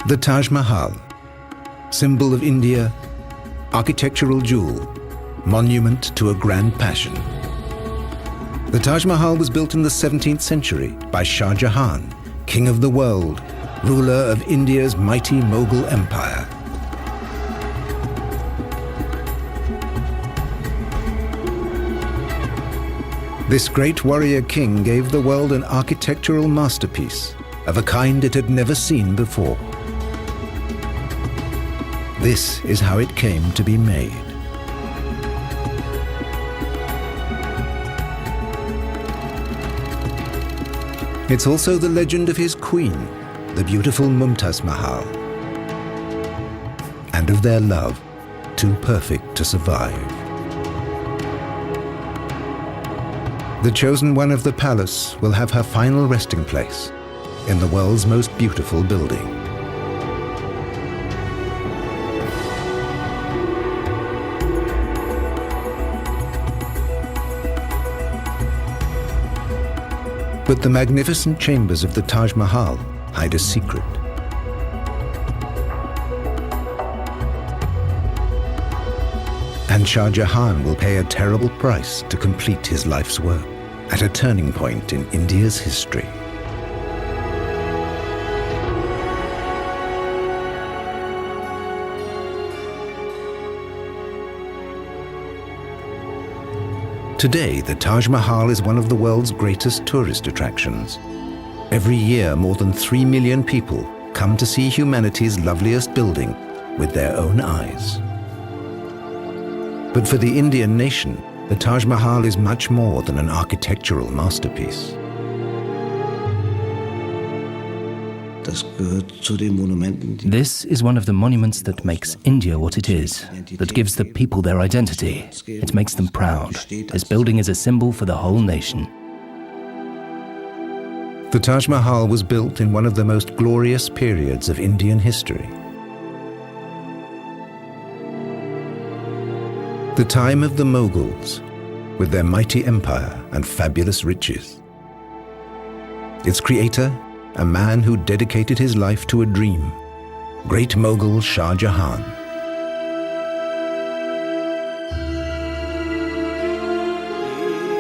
The Taj Mahal, symbol of India, architectural jewel, monument to a grand passion. The Taj Mahal was built in the 17th century by Shah Jahan, king of the world, ruler of India's mighty Mughal empire. This great warrior king gave the world an architectural masterpiece of a kind it had never seen before. This is how it came to be made. It's also the legend of his queen, the beautiful Taj Mahal, and of their love, too perfect to survive. The chosen one of the palace will have her final resting place in the world's most beautiful building. But the magnificent chambers of the Taj Mahal hide a secret. And Shah Jahan will pay a terrible price to complete his life's work at a turning point in India's history. Today, the Taj Mahal is one of the world's greatest tourist attractions. Every year, more than 3 million people come to see humanity's loveliest building with their own eyes. But for the Indian nation, the Taj Mahal is much more than an architectural masterpiece. This is one of the monuments that makes India what it is, that gives the people their identity. It makes them proud. This building is a symbol for the whole nation. The Taj Mahal was built in one of the most glorious periods of Indian history. The time of the Mughals, with their mighty empire and fabulous riches. Its creator, a man who dedicated his life to a dream, great Mughal Shah Jahan.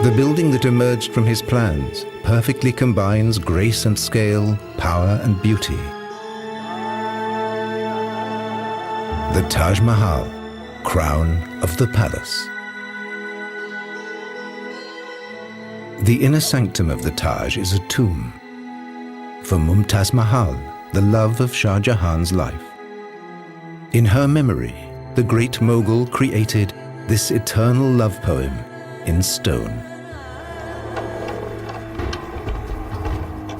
The building that emerged from his plans perfectly combines grace and scale, power and beauty. The Taj Mahal, crown of the palace. The inner sanctum of the Taj is a tomb for Taj Mahal, the love of Shah Jahan's life. In her memory, the great Mughal created this eternal love poem in stone.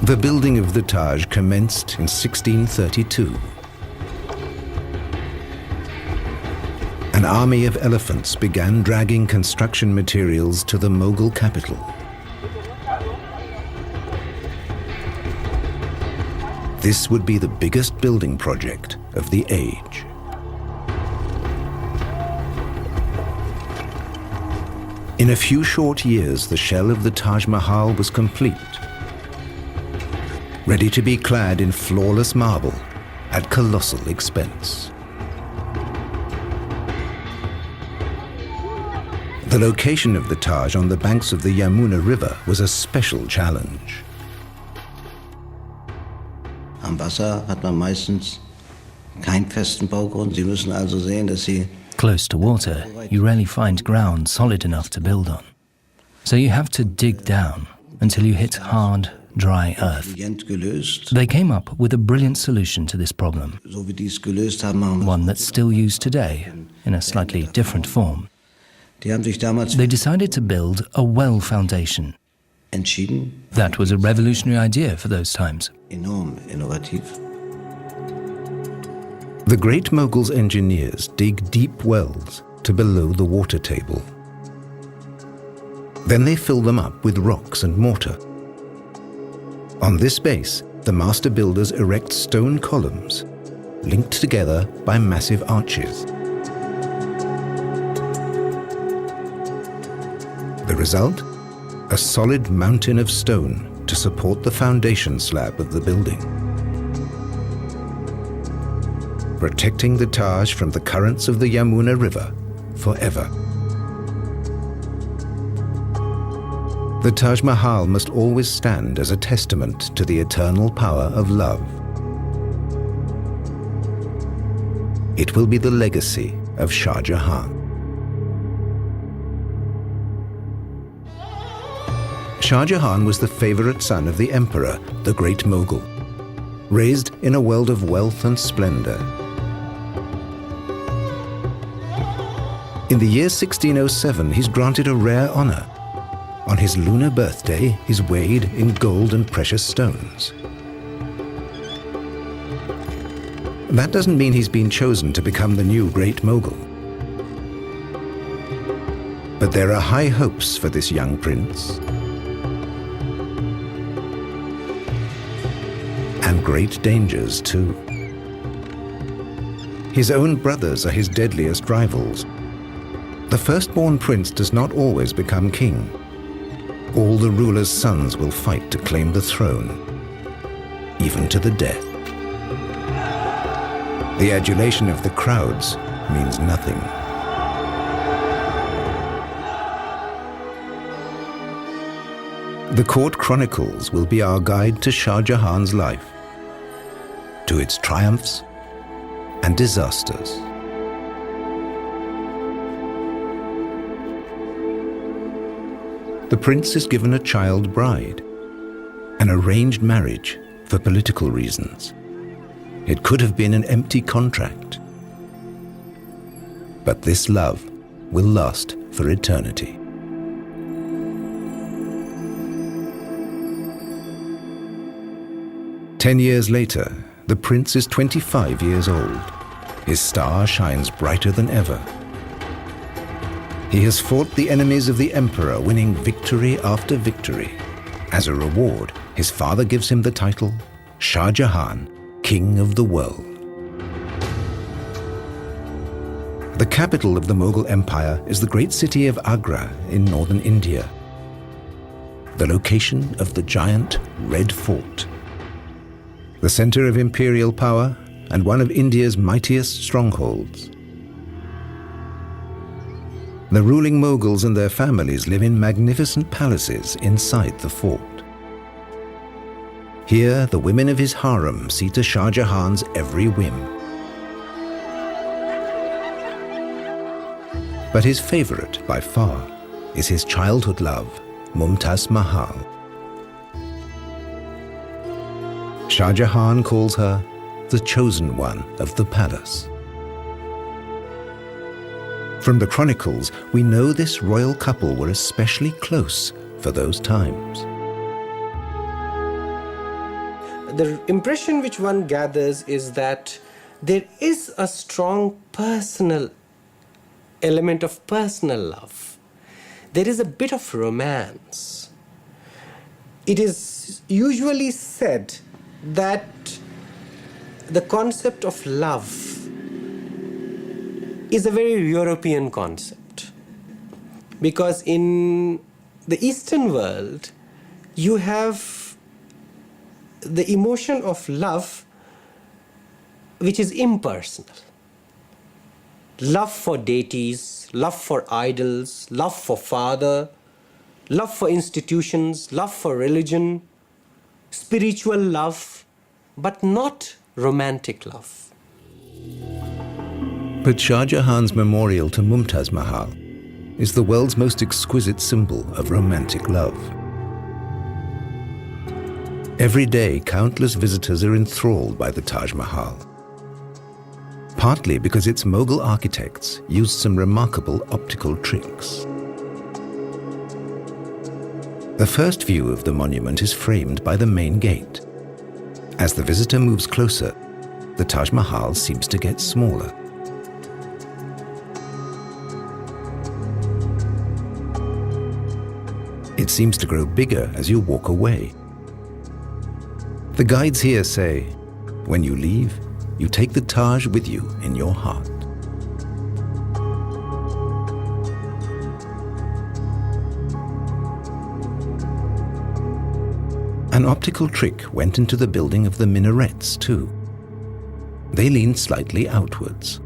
The building of the Taj commenced in 1632. An army of elephants began dragging construction materials to the Mughal capital. This would be the biggest building project of the age. In a few short years, the shell of the Taj Mahal was complete, ready to be clad in flawless marble at colossal expense. The location of the Taj on the banks of the Yamuna River was a special challenge. Am Wasser hat man meistens keinen festen Baugrund. Sie müssen also sehen, dass Sie Close to water, you rarely find ground solid enough to build on. So you have to dig down until you hit hard, dry earth. They came up with a brilliant solution to this problem, one that's still used today in a slightly different form. They decided to build a well foundation. That was a revolutionary idea for those times. Enorm innovativ. The great Mughals' engineers dig deep wells to below the water table. Then they fill them up with rocks and mortar. On this base, the master builders erect stone columns, linked together by massive arches. The result? A solid mountain of stone to support the foundation slab of the building. protecting the Taj from the currents of the Yamuna River forever. The Taj Mahal must always stand as a testament to the eternal power of love. It will be the legacy of Shah Jahan. Shah Jahan was the favorite son of the emperor, the Great Mughal, raised in a world of wealth and splendor. In the year 1607, he's granted a rare honor. On his lunar birthday, he's weighed in gold and precious stones. That doesn't mean he's been chosen to become the new Great Mughal. But there are high hopes for this young prince. And great dangers too. His own brothers are his deadliest rivals. The firstborn prince does not always become king. All the ruler's sons will fight to claim the throne, even to the death. The adulation of the crowds means nothing. The court chronicles will be our guide to Shah Jahan's life, to its triumphs and disasters. The prince is given a child bride, an arranged marriage for political reasons. It could have been an empty contract. But this love will last for eternity. Ten years later, the prince is 25 years old. His star shines brighter than ever. He has fought the enemies of the emperor, winning victory after victory. As a reward, his father gives him the title Shah Jahan, King of the World. The capital of the Mughal Empire is the great city of Agra in northern India, the location of the giant Red Fort, the center of imperial power and one of India's mightiest strongholds. The ruling Mughals and their families live in magnificent palaces inside the fort. Here, the women of his harem see to Shah Jahan's every whim. But his favorite, by far, is his childhood love, Mumtaz Mahal. Shah Jahan calls her the chosen one of the palace. From the chronicles, we know this royal couple were especially close for those times. The impression which one gathers is that there is a strong personal element of personal love. There is a bit of romance. It is usually said that the concept of love is a very European concept, because in the Eastern world you have the emotion of love which is impersonal. Love for deities, love for idols, love for father, love for institutions, love for religion, spiritual love, but not romantic love. But Shah Jahan's memorial to Mumtaz Mahal is the world's most exquisite symbol of romantic love. Every day, countless visitors are enthralled by the Taj Mahal, partly because its Mughal architects used some remarkable optical tricks. The first view of the monument is framed by the main gate. As the visitor moves closer, the Taj Mahal seems to get smaller. It seems to grow bigger as you walk away. The guides here say, when you leave, you take the Taj with you in your heart. An optical trick went into the building of the minarets too. They lean slightly outwards.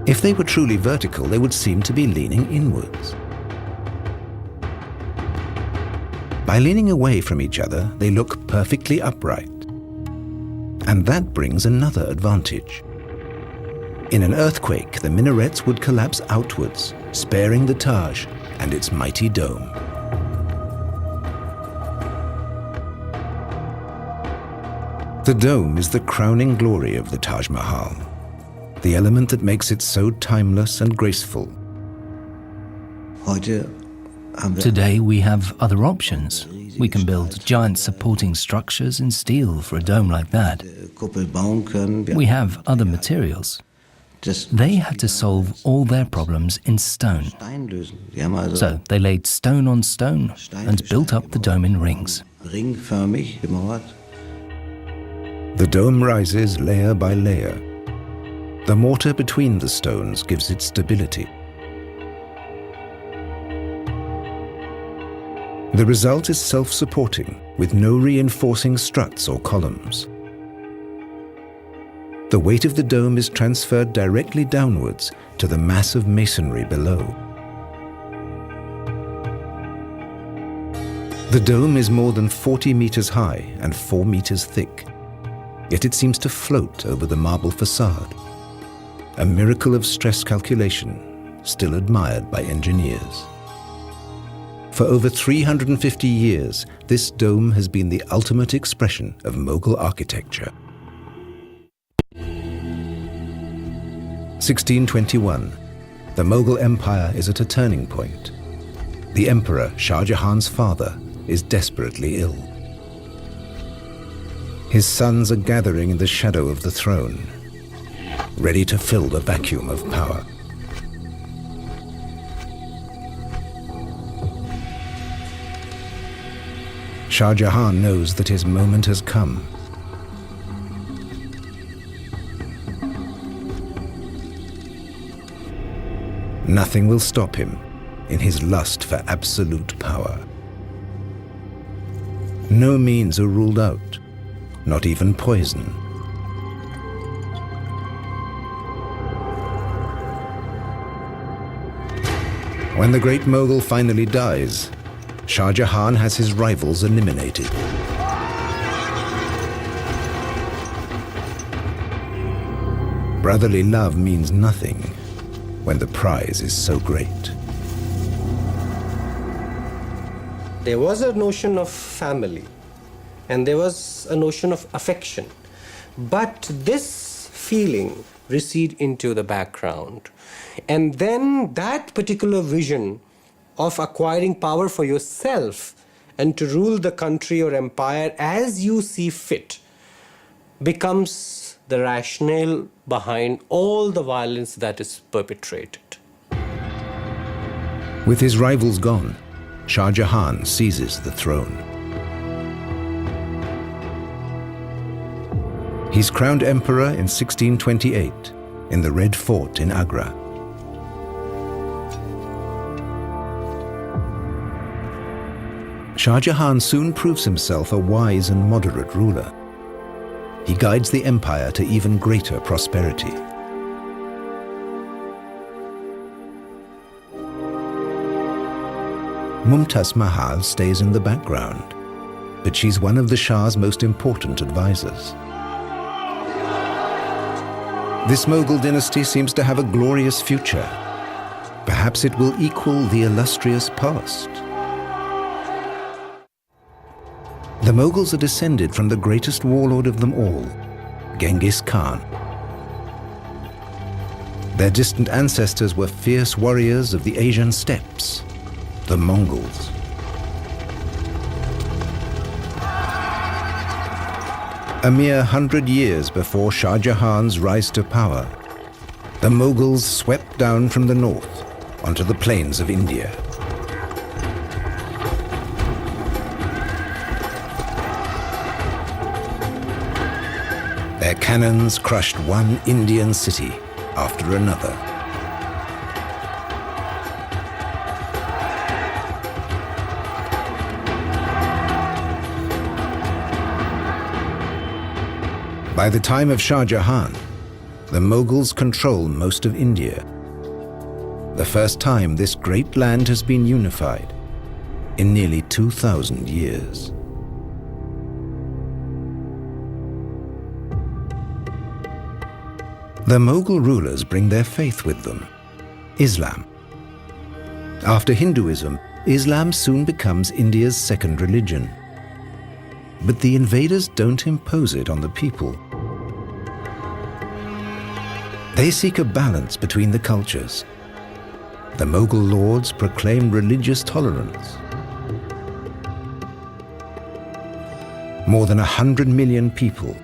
If they were truly vertical, they would seem to be leaning inwards. By leaning away from each other, they look perfectly upright. And that brings another advantage. In an earthquake, the minarets would collapse outwards, sparing the Taj and its mighty dome. The dome is the crowning glory of the Taj Mahal, the element that makes it so timeless and graceful. Today we have other options. We can build giant supporting structures in steel for a dome like that. We have other materials. They had to solve all their problems in stone. So they laid stone on stone and built up the dome in rings. The dome rises layer by layer. The mortar between the stones gives it stability. The result is self-supporting, with no reinforcing struts or columns. The weight of the dome is transferred directly downwards to the mass of masonry below. The dome is more than 40 meters high and 4 meters thick, yet it seems to float over the marble facade, a miracle of stress calculation still admired by engineers. For over 350 years, this dome has been the ultimate expression of Mughal architecture. 1621. The Mughal Empire is at a turning point. The Emperor, Shah Jahan's father, is desperately ill. His sons are gathering in the shadow of the throne, ready to fill the vacuum of power. Shah Jahan knows that his moment has come. Nothing will stop him in his lust for absolute power. No means are ruled out, not even poison. When the great Mughal finally dies, Shah Jahan has his rivals eliminated. Brotherly love means nothing when the prize is so great. There was a notion of family and there was a notion of affection, but this feeling receded into the background. And then that particular vision of acquiring power for yourself and to rule the country or empire as you see fit becomes the rationale behind all the violence that is perpetrated. With his rivals gone, Shah Jahan seizes the throne. He's crowned emperor in 1628 in the Red Fort in Agra. Shah Jahan soon proves himself a wise and moderate ruler. He guides the empire to even greater prosperity. Mumtaz Mahal stays in the background, but she's one of the Shah's most important advisors. This Mughal dynasty seems to have a glorious future. Perhaps it will equal the illustrious past. The Mughals are descended from the greatest warlord of them all, Genghis Khan. Their distant ancestors were fierce warriors of the Asian steppes, the Mongols. A mere 100 years before Shah Jahan's rise to power, the Mughals swept down from the north onto the plains of India. Their cannons crushed one Indian city after another. By the time of Shah Jahan, the Mughals control most of India. The first time this great land has been unified in nearly 2,000 years. The Mughal rulers bring their faith with them, Islam. After Hinduism, Islam soon becomes India's second religion. But the invaders don't impose it on the people. They seek a balance between the cultures. The Mughal lords proclaim religious tolerance. More than 100 million people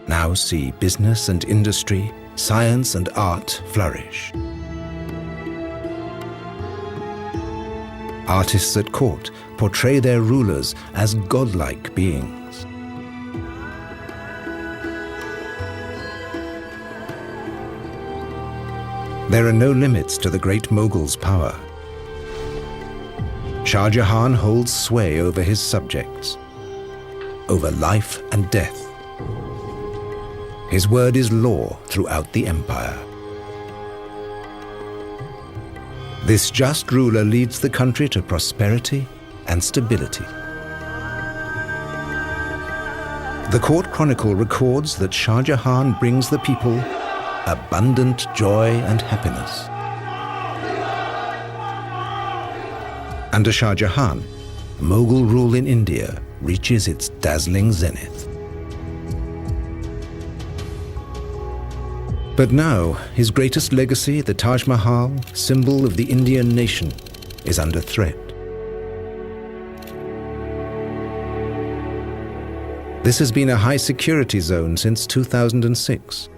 now see business and industry, science and art flourish. Artists at court portray their rulers as godlike beings. There are no limits to the great Mughals' power. Shah Jahan holds sway over his subjects, over life and death. His word is law throughout the empire. This just ruler leads the country to prosperity and stability. The court chronicle records that Shah Jahan brings the people abundant joy and happiness. Under Shah Jahan, Mughal rule in India reaches its dazzling zenith. But now, his greatest legacy, the Taj Mahal, symbol of the Indian nation, is under threat. This has been a high security zone since 2006.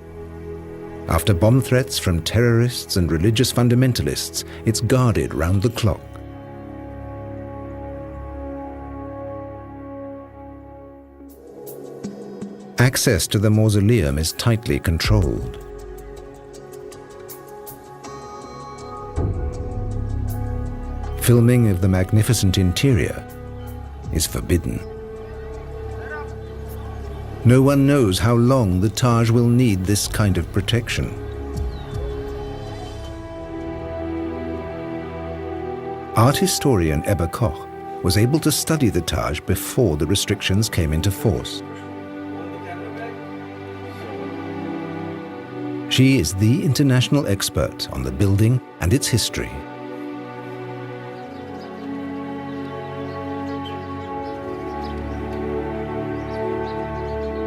After bomb threats from terrorists and religious fundamentalists, it's guarded round the clock. Access to the mausoleum is tightly controlled. Filming of the magnificent interior is forbidden. No one knows how long the Taj will need this kind of protection. Art historian Ebba Koch was able to study the Taj before the restrictions came into force. She is the international expert on the building and its history.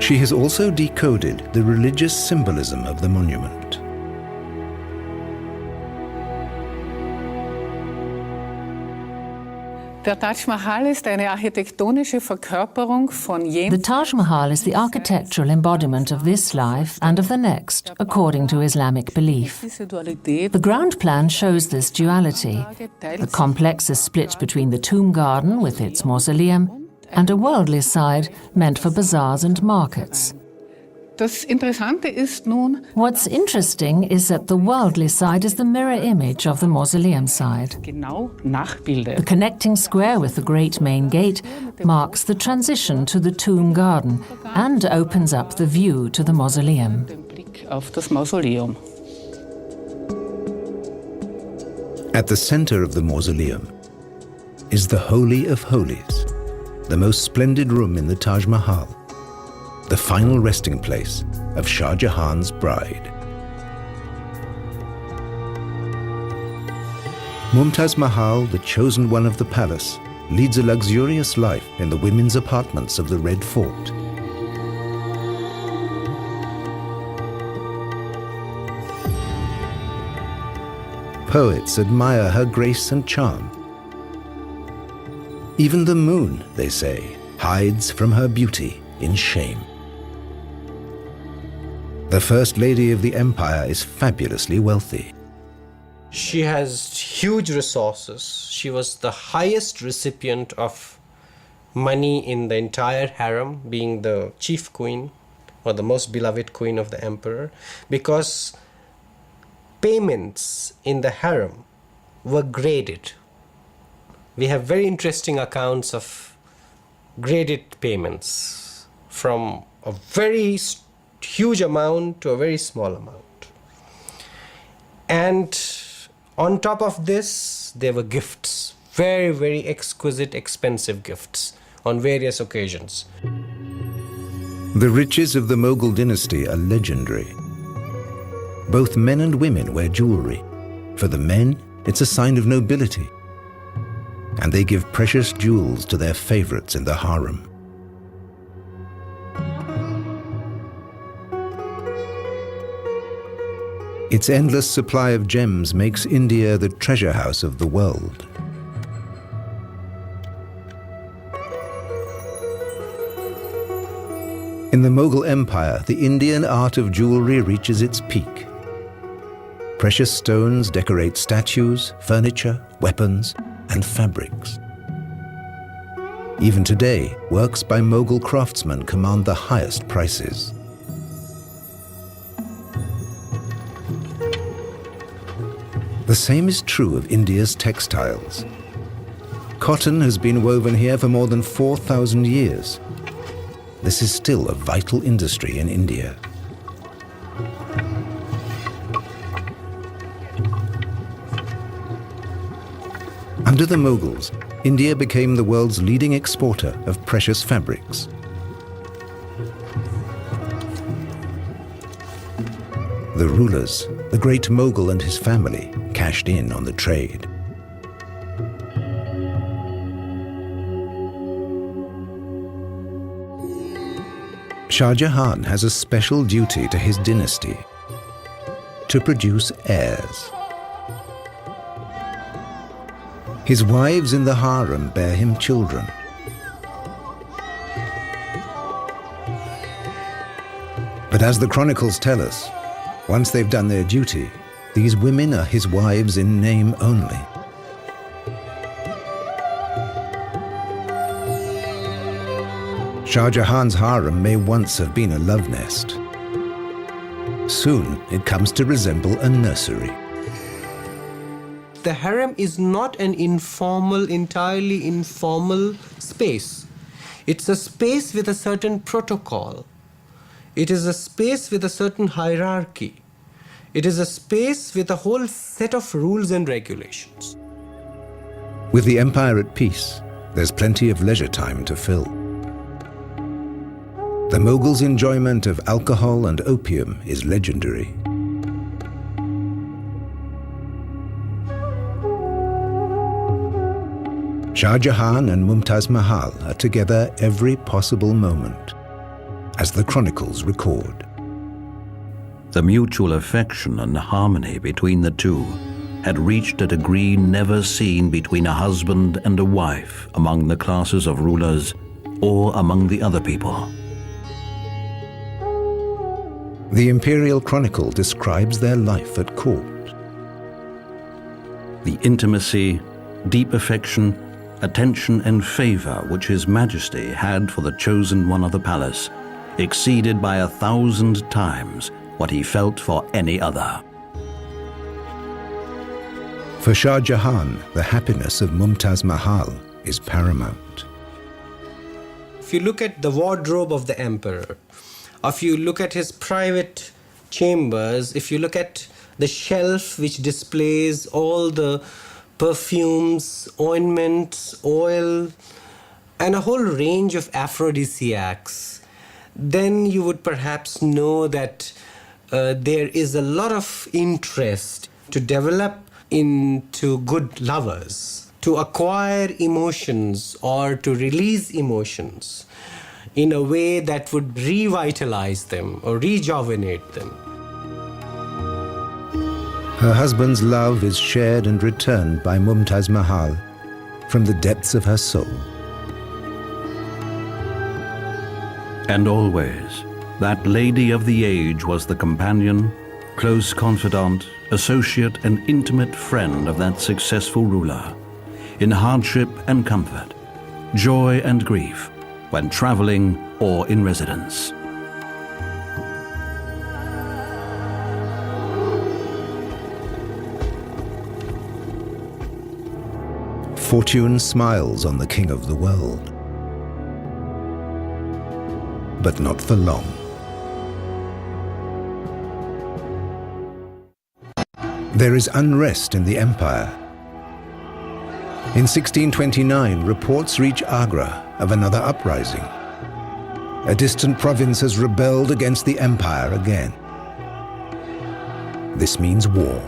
She has also decoded the religious symbolism of the monument. Der Taj Mahal ist eine architektonische Verkörperung von The Taj Mahal is the architectural embodiment of this life and of the next, according to Islamic belief. The ground plan shows this duality. The complex is split between the tomb garden with its mausoleum and a worldly side meant for bazaars and markets. Das Interessante ist nun, What's interesting is that the worldly side is the mirror image of the mausoleum side. genau nachbildet. The connecting square with the great main gate marks the transition to the tomb garden and opens up the view to the mausoleum. Den Blick auf das Mausoleum. At the center of the mausoleum is the Holy of Holies, the most splendid room in the Taj Mahal, the final resting place of Shah Jahan's bride. Mumtaz Mahal, the chosen one of the palace, leads a luxurious life in the women's apartments of the Red Fort. Poets admire her grace and charm. Even the moon, they say, hides from her beauty in shame. The First Lady of the Empire is fabulously wealthy. She has huge resources. She was the highest recipient of money in the entire harem, being the chief queen or the most beloved queen of the emperor, because payments in the harem were graded. We have very interesting accounts of graded payments from a very huge amount to a very small amount. And on top of this, there were gifts, very, very exquisite, expensive gifts on various occasions. The riches of the Mughal dynasty are legendary. Both men and women wear jewelry. For the men, it's a sign of nobility. And they give precious jewels to their favorites in the harem. Its endless supply of gems makes India the treasure house of the world. In the Mughal Empire, the Indian art of jewelry reaches its peak. Precious stones decorate statues, furniture, weapons, and fabrics. Even today, works by Mughal craftsmen command the highest prices. The same is true of India's textiles. Cotton has been woven here for more than 4,000 years. This is still a vital industry in India. Under the Mughals, India became the world's leading exporter of precious fabrics. The rulers, the great Mughal and his family, cashed in on the trade. Shah Jahan has a special duty to his dynasty: to produce heirs. His wives in the harem bear him children. But as the chronicles tell us, once they've done their duty, these women are his wives in name only. Shah Jahan's harem may once have been a love nest. Soon it comes to resemble a nursery. The harem is not an informal, entirely informal space. It's a space with a certain protocol. It is a space with a certain hierarchy. It is a space with a whole set of rules and regulations. With the empire at peace, there's plenty of leisure time to fill. The Mughals' enjoyment of alcohol and opium is legendary. Shah Jahan and Mumtaz Mahal are together every possible moment, as the chronicles record. The mutual affection and harmony between the two had reached a degree never seen between a husband and a wife among the classes of rulers or among the other people. The Imperial Chronicle describes their life at court. The intimacy, deep affection, attention and favor which His Majesty had for the chosen one of the palace exceeded by 1,000 times what he felt for any other. For Shah Jahan, the happiness of Mumtaz Mahal is paramount. If you look at the wardrobe of the emperor, if you look at his private chambers, if you look at the shelf which displays all the perfumes, ointments, oil, and a whole range of aphrodisiacs, then you would perhaps know that there is a lot of interest to develop into good lovers, to acquire emotions or to release emotions in a way that would revitalize them or rejuvenate them. Her husband's love is shared and returned by Mumtaz Mahal from the depths of her soul. And always, that lady of the age was the companion, close confidant, associate and intimate friend of that successful ruler, in hardship and comfort, joy and grief, when traveling or in residence. Fortune smiles on the king of the world, but not for long. There is unrest in the empire. In 1629, reports reach Agra of another uprising. A distant province has rebelled against the empire again. This means war.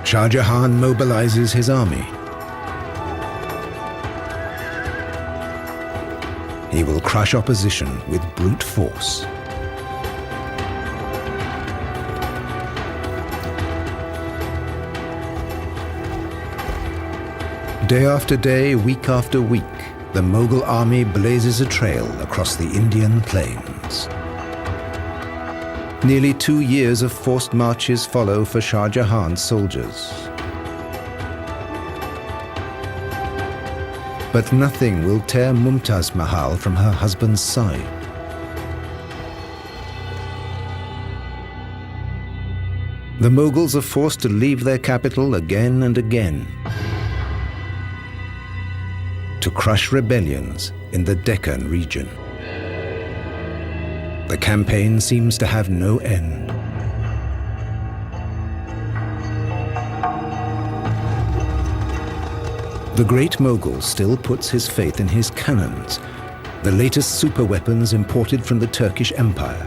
Shah Jahan mobilizes his army. He will crush opposition with brute force. Day after day, week after week, the Mughal army blazes a trail across the Indian plains. Nearly 2 years of forced marches follow for Shah Jahan's soldiers. But nothing will tear Mumtaz Mahal from her husband's side. The Mughals are forced to leave their capital again and again to crush rebellions in the Deccan region. The campaign seems to have no end. The great Mughal still puts his faith in his cannons, the latest superweapons imported from the Turkish Empire.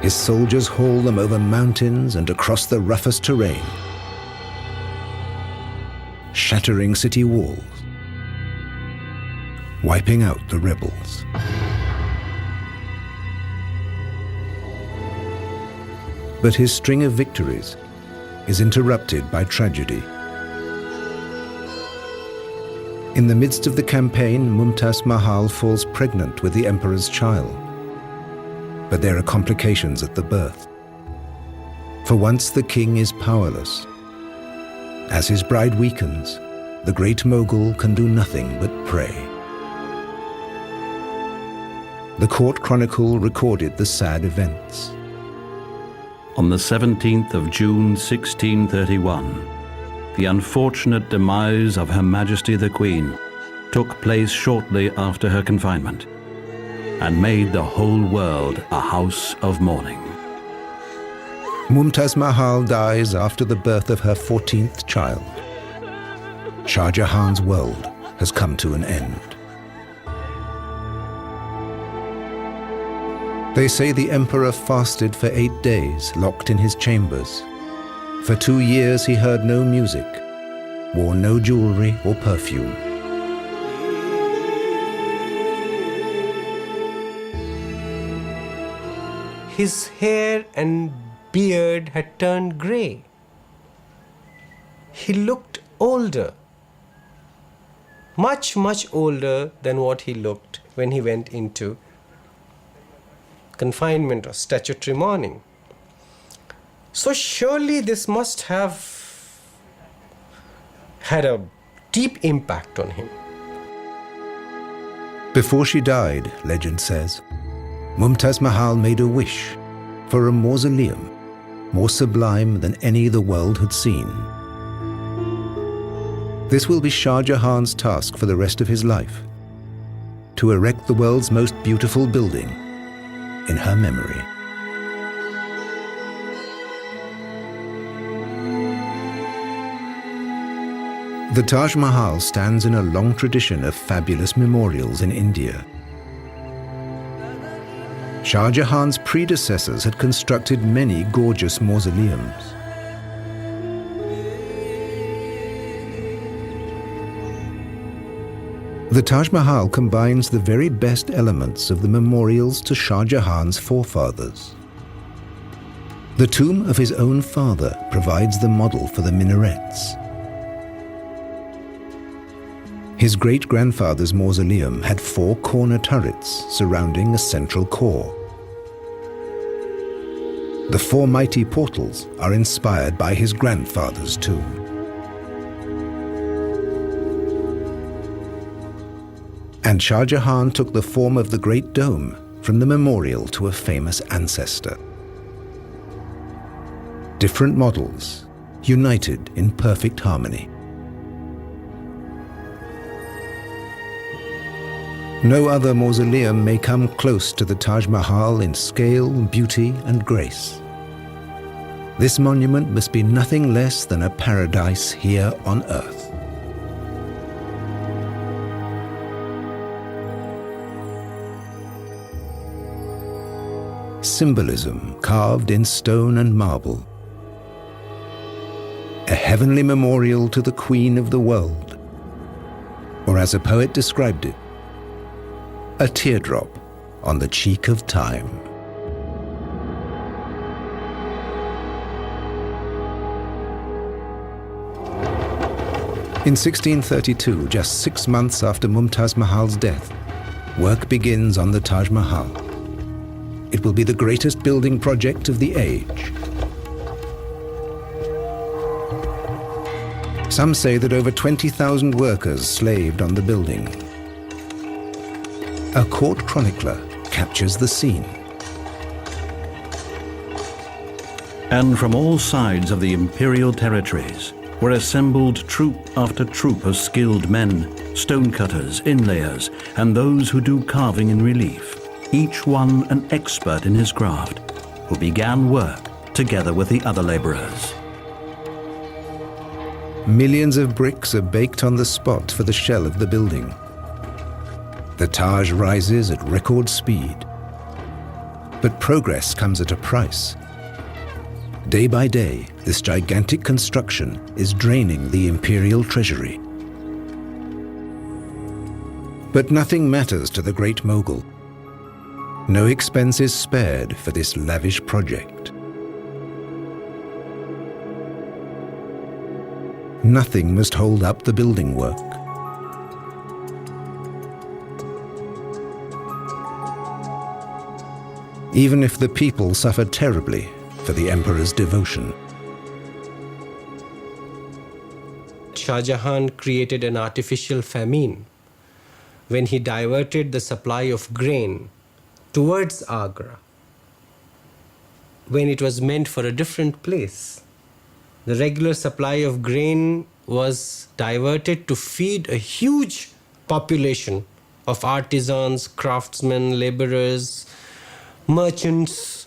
His soldiers haul them over mountains and across the roughest terrain, shattering city walls, wiping out the rebels. But his string of victories is interrupted by tragedy. In the midst of the campaign, Mumtaz Mahal falls pregnant with the emperor's child. But there are complications at the birth. For once the king is powerless. As his bride weakens, the great Mughal can do nothing but pray. The court chronicle recorded the sad events. On the 17th of June 1631, the unfortunate demise of Her Majesty the Queen took place shortly after her confinement and made the whole world a house of mourning. Mumtaz Mahal dies after the birth of her 14th child. Shah Jahan's world has come to an end. They say the emperor fasted for 8 days, locked in his chambers. For 2 years he heard no music, wore no jewelry or perfume. His hair and beard had turned grey. He looked older, much, much older than what he looked when he went into confinement or statutory mourning. So surely this must have had a deep impact on him. Before she died, legend says, Mumtaz Mahal made a wish for a mausoleum more sublime than any the world had seen. This will be Shah Jahan's task for the rest of his life, to erect the world's most beautiful building in her memory. The Taj Mahal stands in a long tradition of fabulous memorials in India. Shah Jahan's predecessors had constructed many gorgeous mausoleums. The Taj Mahal combines the very best elements of the memorials to Shah Jahan's forefathers. The tomb of his own father provides the model for the minarets. His great-grandfather's mausoleum had 4 corner turrets surrounding a central core. The 4 mighty portals are inspired by his grandfather's tomb. And Shah Jahan took the form of the Great Dome from the memorial to a famous ancestor. Different models, united in perfect harmony. No other mausoleum may come close to the Taj Mahal in scale, beauty, and grace. This monument must be nothing less than a paradise here on earth. Symbolism carved in stone and marble. A heavenly memorial to the Queen of the world. Or as a poet described it, a teardrop on the cheek of time. In 1632, just 6 months after Mumtaz Mahal's death, work begins on the Taj Mahal. It will be the greatest building project of the age. Some say that over 20,000 workers slaved on the building. A court chronicler captures the scene. And from all sides of the imperial territories were assembled troop after troop of skilled men, stonecutters, inlayers, and those who do carving in relief, each one an expert in his craft, who began work together with the other laborers. Millions of bricks are baked on the spot for the shell of the building. The Taj rises at record speed. But progress comes at a price. Day by day, this gigantic construction is draining the imperial treasury. But nothing matters to the great mogul. No expense is spared for this lavish project. Nothing must hold up the building work. Even if the people suffer terribly for the emperor's devotion. Shah Jahan created an artificial famine when he diverted the supply of grain towards Agra, when it was meant for a different place. The regular supply of grain was diverted to feed a huge population of artisans, craftsmen, laborers, merchants,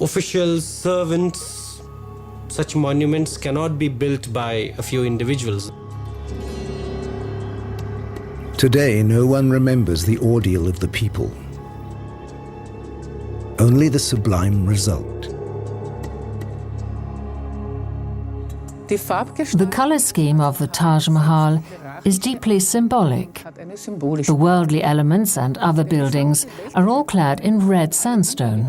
officials, servants. Such monuments cannot be built by a few individuals. Today, no one remembers the ordeal of the people. Only the sublime result. The color scheme of the Taj Mahal is deeply symbolic. The worldly elements and other buildings are all clad in red sandstone.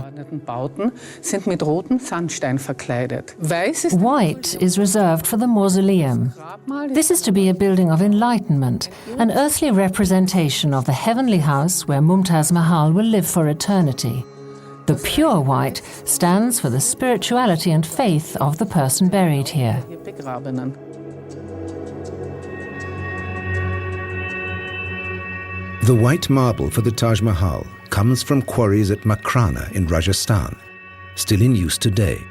White is reserved for the mausoleum. This is to be a building of enlightenment, an earthly representation of the heavenly house where Mumtaz Mahal will live for eternity. The pure white stands for the spirituality and faith of the person buried here. The white marble for the Taj Mahal comes from quarries at Makrana in Rajasthan, still in use today.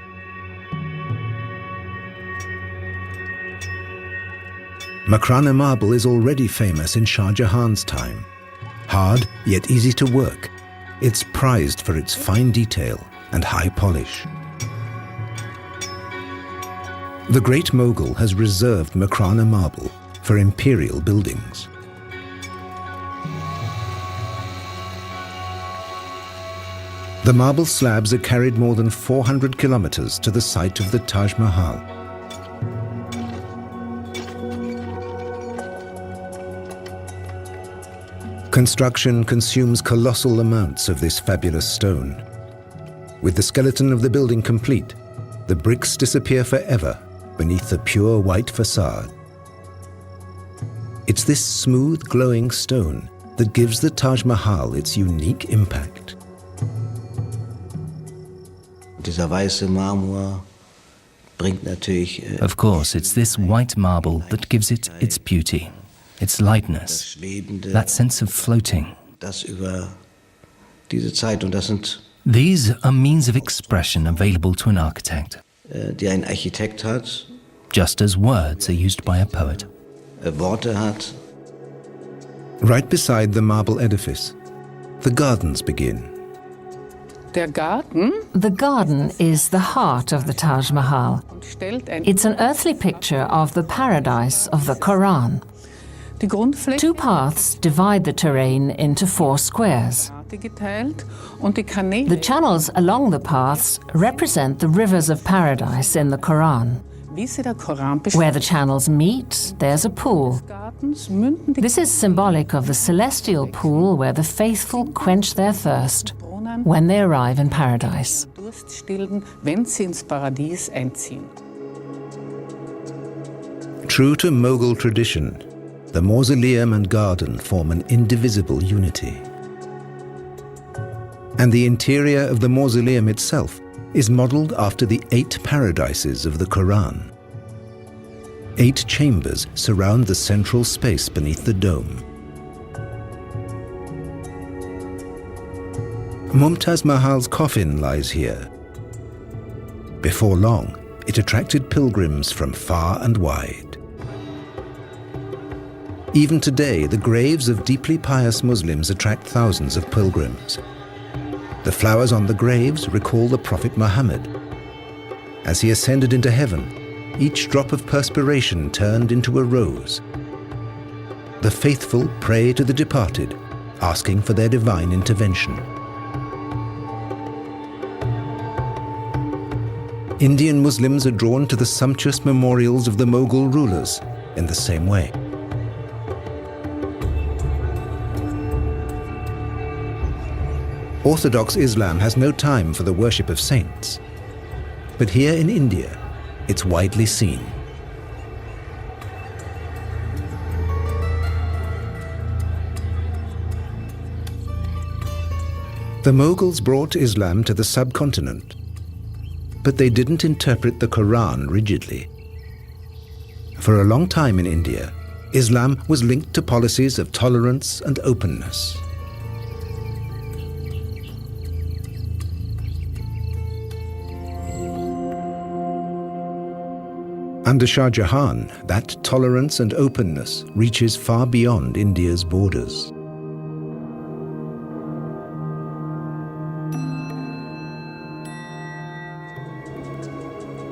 Makrana marble is already famous in Shah Jahan's time. Hard, yet easy to work. It's prized for its fine detail and high polish. The great mogul has reserved Makrana marble for imperial buildings. The marble slabs are carried more than 400 kilometers to the site of the Taj Mahal. Construction consumes colossal amounts of this fabulous stone. With the skeleton of the building complete, the bricks disappear forever beneath the pure white facade. It's this smooth, glowing stone that gives the Taj Mahal its unique impact. Of course, it's this white marble that gives it its beauty, its lightness, that sense of floating. These are means of expression available to an architect, just as words are used by a poet. Right beside the marble edifice, the gardens begin. Der Garten The garden is the heart of the Taj Mahal. stellt It's an earthly picture of the paradise of the Quran. die Grundfläche Two paths divide the terrain into 4 squares. geteilt und die Kanäle The channels along the paths represent the rivers of paradise in the Quran. wie sie der Koran Where the channels meet, there's a pool. Gartens münden die This is symbolic of the celestial pool where the faithful quench their thirst Brunnen when they arrive in paradise. Durst stillen, wenn sie ins Paradies einziehen. True to Mughal tradition, the mausoleum and garden form an indivisible unity. And the interior of the mausoleum itself is modelled after the 8 paradises of the Quran. 8 chambers surround the central space beneath the dome. Mumtaz Mahal's coffin lies here. Before long, it attracted pilgrims from far and wide. Even today, the graves of deeply pious Muslims attract thousands of pilgrims. The flowers on the graves recall the Prophet Muhammad. As he ascended into heaven, each drop of perspiration turned into a rose. The faithful pray to the departed, asking for their divine intervention. Indian Muslims are drawn to the sumptuous memorials of the Mughal rulers in the same way. Orthodox Islam has no time for the worship of saints. But here in India, it's widely seen. The Mughals brought Islam to the subcontinent, but they didn't interpret the Quran rigidly. For a long time in India, Islam was linked to policies of tolerance and openness. Under Shah Jahan, that tolerance and openness reaches far beyond India's borders.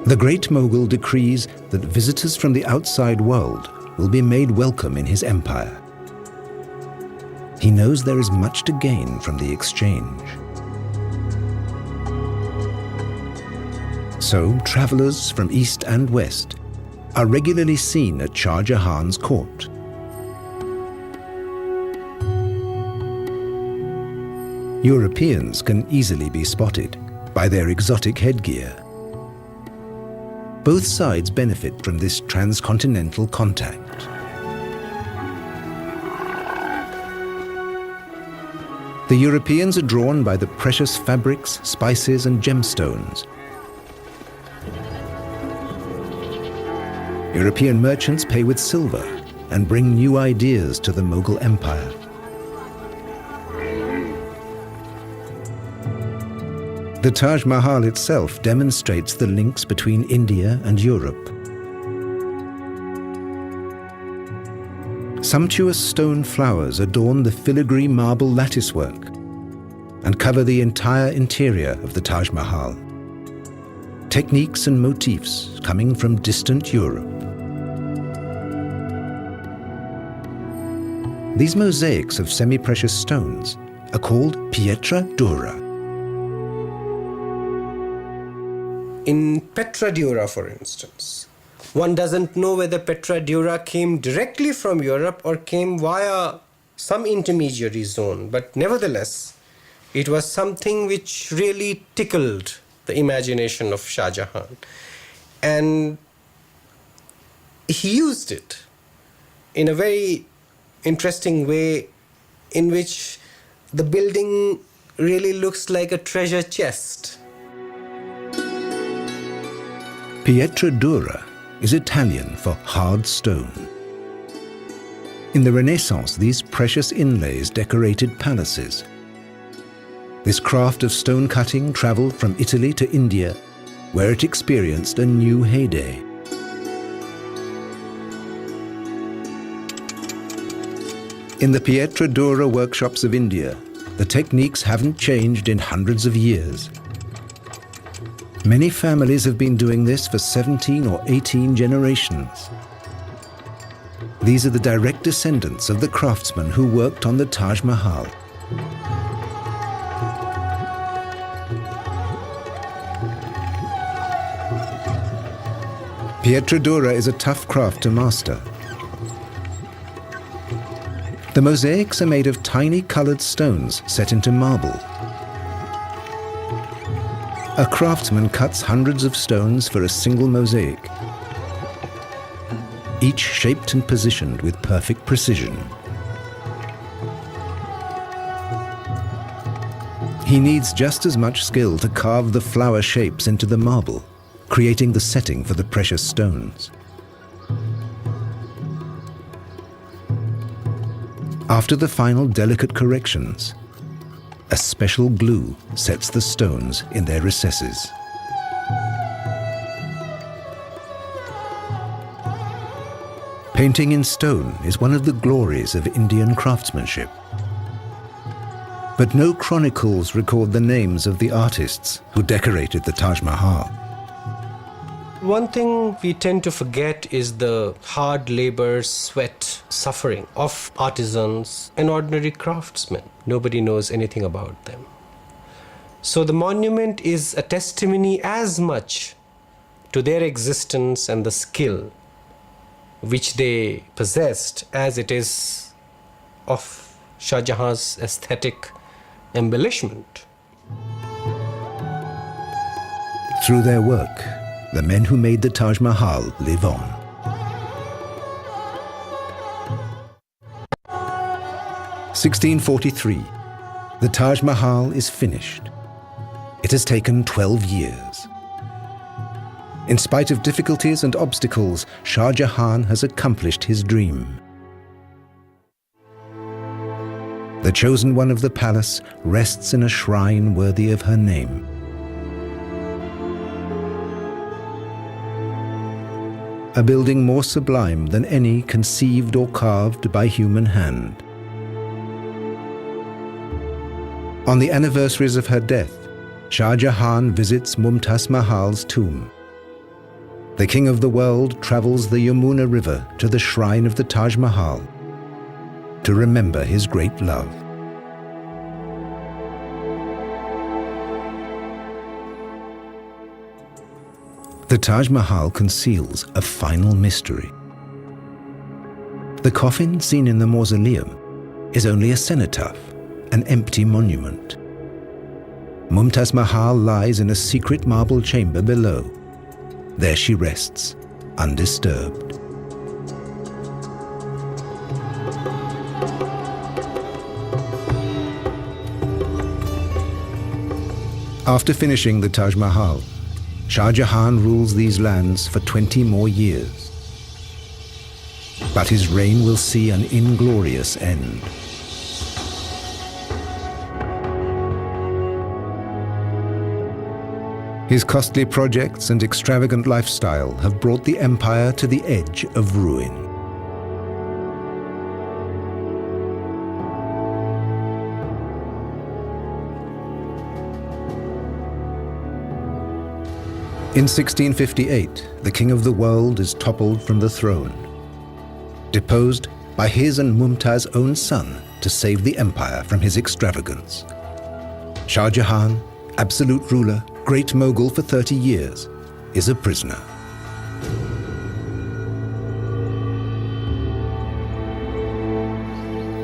The great Mughal decrees that visitors from the outside world will be made welcome in his empire. He knows there is much to gain from the exchange. So, travelers from east and west are regularly seen at Shah Jahan's court. Europeans can easily be spotted by their exotic headgear. Both sides benefit from this transcontinental contact. The Europeans are drawn by the precious fabrics, spices, and gemstones. European merchants pay with silver and bring new ideas to the Mughal Empire. The Taj Mahal itself demonstrates the links between India and Europe. Sumptuous stone flowers adorn the filigree marble latticework and cover the entire interior of the Taj Mahal. Techniques and motifs coming from distant Europe. These mosaics of semi-precious stones are called pietra dura. In Petra Dura, for instance, one doesn't know whether Petra Dura came directly from Europe or came via some intermediary zone, but nevertheless, it was something which really tickled the imagination of Shah Jahan. And he used it in a very interesting way in which the building really looks like a treasure chest. Pietra dura is Italian for hard stone. In the Renaissance, these precious inlays decorated palaces. This craft of stone cutting traveled from Italy to India, where it experienced a new heyday. In the Pietra Dura workshops of India, the techniques haven't changed in hundreds of years. Many families have been doing this for 17 or 18 generations. These are the direct descendants of the craftsmen who worked on the Taj Mahal. Pietra Dura is a tough craft to master. The mosaics are made of tiny colored stones set into marble. A craftsman cuts hundreds of stones for a single mosaic, each shaped and positioned with perfect precision. He needs just as much skill to carve the flower shapes into the marble, creating the setting for the precious stones. After the final delicate corrections, a special glue sets the stones in their recesses. Painting in stone is one of the glories of Indian craftsmanship. But no chronicles record the names of the artists who decorated the Taj Mahal. One thing we tend to forget is the hard labor, sweat, suffering of artisans and ordinary craftsmen. Nobody knows anything about them. So the monument is a testimony as much to their existence and the skill which they possessed as it is of Shah Jahan's aesthetic embellishment. Through their work, the men who made the Taj Mahal live on. (1643). The Taj Mahal is finished. It has taken 12 years. In spite of difficulties and obstacles, Shah Jahan has accomplished his dream. The chosen one of the palace rests in a shrine worthy of her name. A building more sublime than any conceived or carved by human hand. On the anniversaries of her death, Shah Jahan visits Mumtaz Mahal's tomb. The king of the world travels the Yamuna River to the shrine of the Taj Mahal to remember his great love. The Taj Mahal conceals a final mystery. The coffin seen in the mausoleum is only a cenotaph, an empty monument. Mumtaz Mahal lies in a secret marble chamber below. There she rests, undisturbed. After finishing the Taj Mahal, Shah Jahan rules these lands for 20 more years. But his reign will see an inglorious end. His costly projects and extravagant lifestyle have brought the empire to the edge of ruin. In 1658, the king of the world is toppled from the throne, deposed by his and Mumtaz's own son to save the empire from his extravagance. Shah Jahan, absolute ruler, great mogul for 30 years, is a prisoner.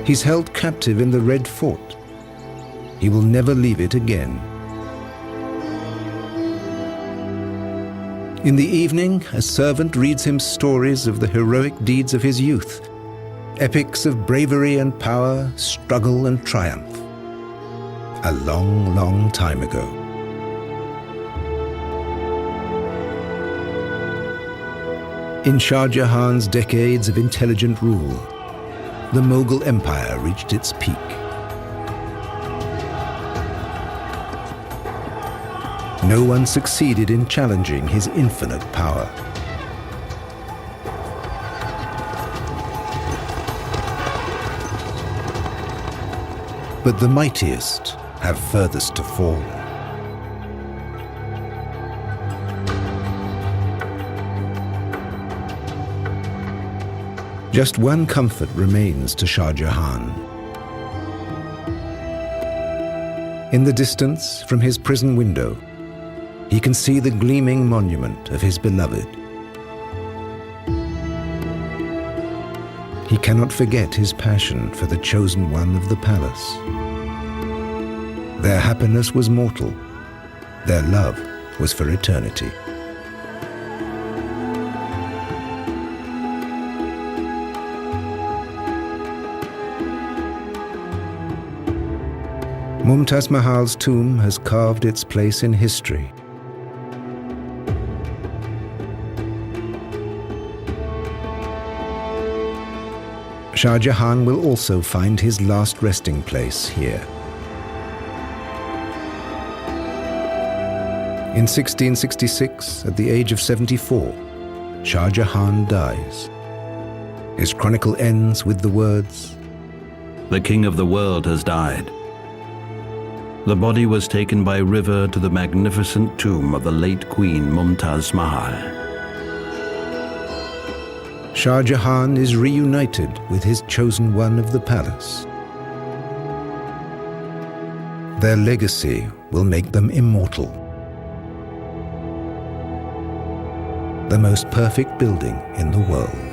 He's held captive in the Red Fort. He will never leave it again. In the evening, a servant reads him stories of the heroic deeds of his youth, epics of bravery and power, struggle and triumph. A long, long time ago. In Shah Jahan's decades of intelligent rule, the Mughal Empire reached its peak. No one succeeded in challenging his infinite power. But the mightiest have furthest to fall. Just one comfort remains to Shah Jahan. In the distance, from his prison window, he can see the gleaming monument of his beloved. He cannot forget his passion for the chosen one of the palace. Their happiness was mortal. Their love was for eternity. Mumtaz Mahal's tomb has carved its place in history. Shah Jahan will also find his last resting place here. In 1666, at the age of 74, Shah Jahan dies. His chronicle ends with the words, "The king of the world has died." The body was taken by river to the magnificent tomb of the late Queen Mumtaz Mahal. Shah Jahan is reunited with his chosen one of the palace. Their legacy will make them immortal. The most perfect building in the world.